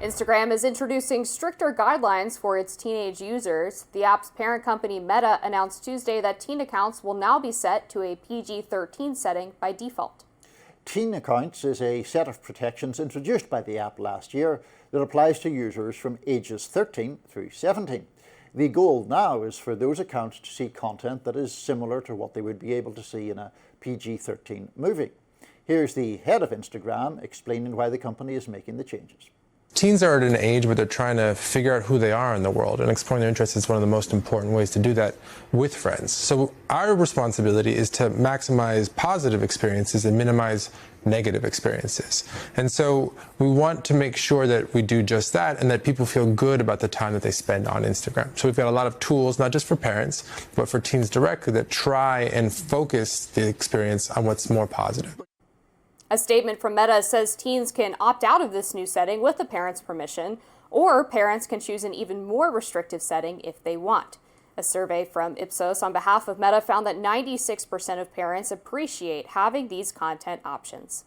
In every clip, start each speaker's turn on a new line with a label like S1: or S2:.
S1: Instagram is introducing stricter guidelines for its teenage users. The app's parent company Meta announced Tuesday that teen accounts will now be set to a PG-13 setting by default.
S2: Teen accounts is a set of protections introduced by the app last year that applies to users from ages 13 through 17. The goal now is for those accounts to see content that is similar to what they would be able to see in a PG-13 movie. Here's the head of Instagram explaining why the company is making the changes.
S3: Teens are at an age where they're trying to figure out who they are in the world, and exploring their interests is one of the most important ways to do that with friends. So our responsibility is to maximize positive experiences and minimize negative experiences. And so we want to make sure that we do just that, and that people feel good about the time that they spend on Instagram. So we've got a lot of tools, not just for parents, but for teens directly, that try and focus the experience on what's more positive.
S1: A statement from Meta says teens can opt out of this new setting with the parent's permission, or parents can choose an even more restrictive setting if they want. A survey from Ipsos on behalf of Meta found that 96% of parents appreciate having these content options.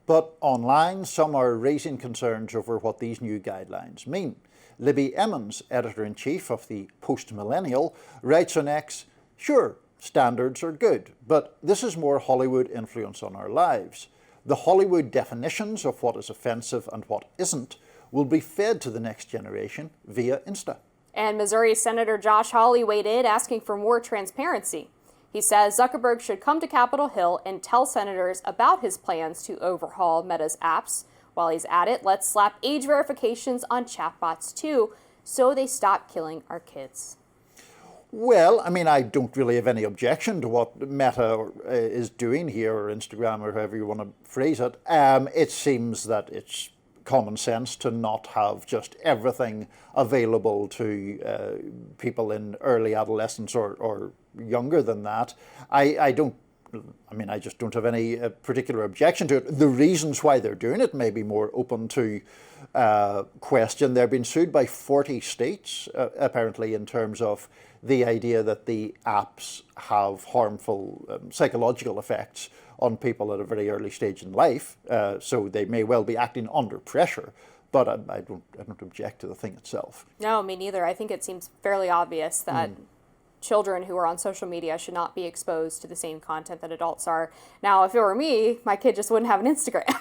S2: But online, some are raising concerns over what these new guidelines mean. Libby Emmons, editor-in-chief of the Post-Millennial, writes on X, "Sure, standards are good, but this is more Hollywood influence on our lives. The Hollywood definitions of what is offensive and what isn't will be fed to the next generation via Insta."
S1: And Missouri Senator Josh Hawley weighed in, asking for more transparency. He says Zuckerberg should come to Capitol Hill and tell senators about his plans to overhaul Meta's apps. While he's at it, let's slap age verifications on chatbots too, so they stop killing our kids.
S2: Well, I mean, I don't really have any objection to what Meta is doing here, or Instagram, or however you want to phrase it. It seems that it's common sense to not have just everything available to people in early adolescence or younger than that. I just don't have any particular objection to it. The reasons why they're doing it may be more open to question. They're being sued by 40 states, apparently, in terms of the idea that the apps have harmful psychological effects on people at a very early stage in life. So they may well be acting under pressure. But I don't object to the thing itself.
S1: No, me neither. I think it seems fairly obvious that children who are on social media should not be exposed to the same content that adults are. Now, if it were me, my kid just wouldn't have an Instagram.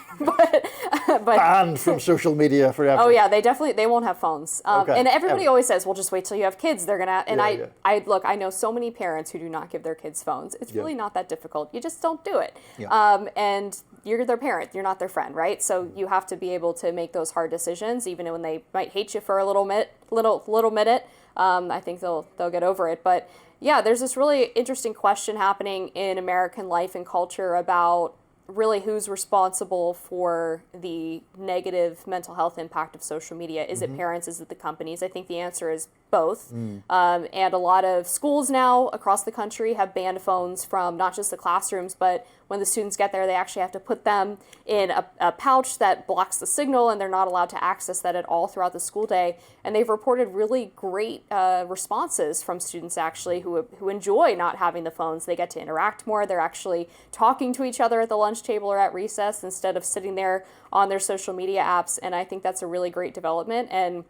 S1: but
S2: banned from social media forever.
S1: Oh yeah, they won't have phones.
S2: Okay.
S1: And everybody always says, "Well, just wait till you have kids. They're gonna." And I know so many parents who do not give their kids phones. It's really not that difficult. You just don't do it. Yeah. And you're their parent. You're not their friend, right? So you have to be able to make those hard decisions, even when they might hate you for a little minute. I think they'll get over it. But yeah, there's this really interesting question happening in American life and culture about really who's responsible for the negative mental health impact of social media. Is it parents? Is it the companies? I think the answer is both. And a lot of schools now across the country have banned phones from not just the classrooms, but when the students get there, they actually have to put them in a pouch that blocks the signal, and they're not allowed to access that at all throughout the school day. And they've reported really great responses from students actually who enjoy not having the phones. They get to interact more. They're actually talking to each other at the lunch table or at recess instead of sitting there on their social media apps. And I think that's a really great development. And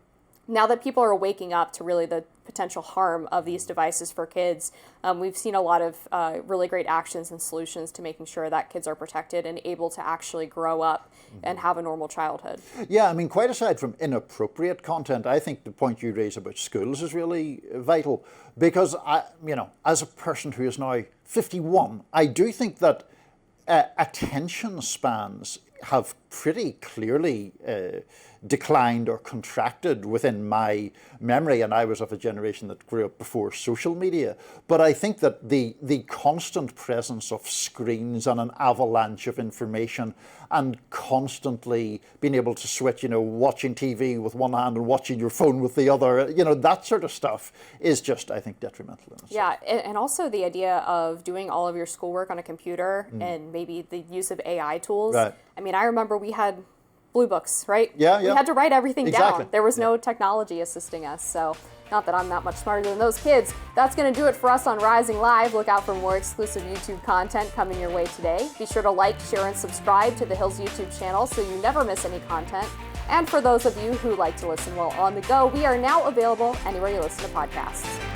S1: now that people are waking up to really the potential harm of these devices for kids, we've seen a lot of really great actions and solutions to making sure that kids are protected and able to actually grow up and have a normal childhood.
S2: Yeah, I mean, quite aside from inappropriate content, I think the point you raise about schools is really vital, because as a person who is now 51, I do think that attention spans have pretty clearly declined or contracted within my memory, and I was of a generation that grew up before social media. But I think that the constant presence of screens and an avalanche of information, and constantly being able to switch, watching TV with one hand and watching your phone with the other, that sort of stuff is just, I think, detrimental in itself.
S1: Yeah, and also the idea of doing all of your schoolwork on a computer and maybe the use of AI tools.
S2: Right.
S1: I mean, I remember we had blue books, right?
S2: Yeah.
S1: We had to write everything
S2: Exactly.
S1: down. There was no technology assisting us, so not that I'm that much smarter than those kids. That's going to do it for us on Rising Live. Look out for more exclusive YouTube content coming your way today. Be sure to like, share, and subscribe to the Hills YouTube channel so you never miss any content. And for those of you who like to listen while on the go, we are now available anywhere you listen to podcasts.